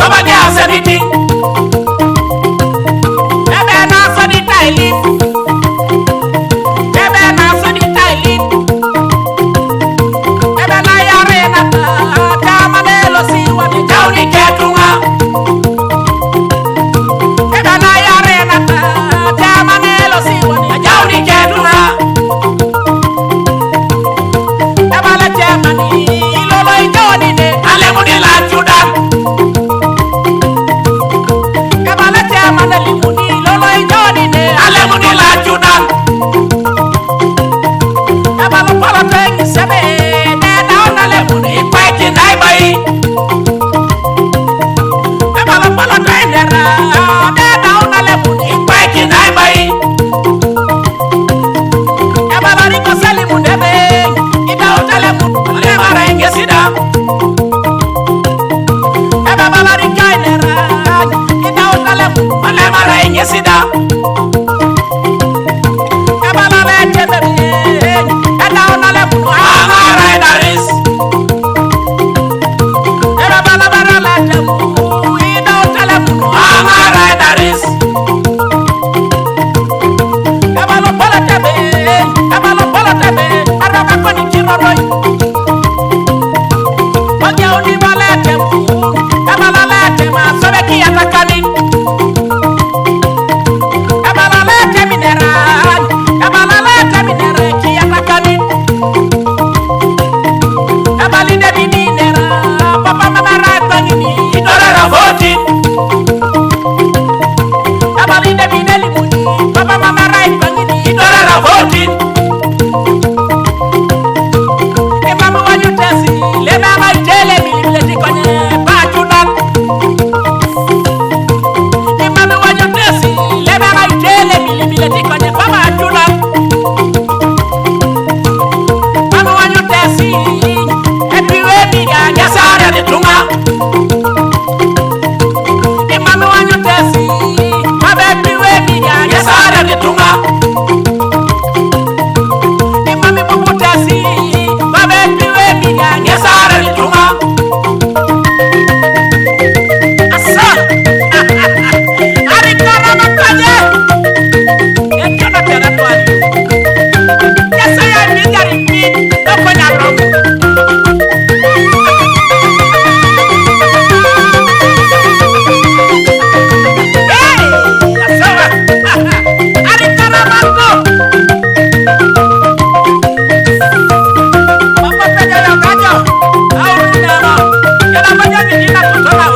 Baba ni asabiti. Ebe na so di taili. Ebe na so di taili. Ebe na yare na kama nelo si wani jauni ketunga. Ebe na yare na kama nelo si wani jauni ketunga. Ebe la temani ilolo ijoni ne alemuni la judan. Ebe la temani limuni ilolo ijoni ne alemuni la judan. Ebe la pala tengi sebe ne naona lemuni ipaiti naibai. Ebe la pala tengi ra ne naona lemuni ipaiti naibai. Ebe la riko selimu nebe ida utale mu le mara ingesida. Ebe la rika inera ida utale mu le mara ingesida. Ebe la lete bebe ida utale mu amara idaris. Ebe la bara lete mu ida utale mu amara idaris. Ebe la pala tebe araba koni kiroroi. Oja uni balete mu ebe la lete ma sobe ki atakani. Ebe la lete mineral ki atakani. Ebe li de minera papa mama rai pangini idorara voti. Ebe li de mineli muni papa mama rai pangini idorara voti. Mama wanyu tesi le mama itele milileti kwenye bajunan. Mama wanyu tesi le mama itele milileti kwenye bajunan. Mama wanyu tesi epiwe biga nyasara de tunga. Mama wanyu tesi mabe epiwe biga nyasara de tunga. Mama bubu tesi mabe epiwe biga nyasara de tunga. Asa ari kana makaje ekana tena twali yasa ya bigari mi doko nyaro. Papa peja ya kajo au nina ya na maja ni nina tutona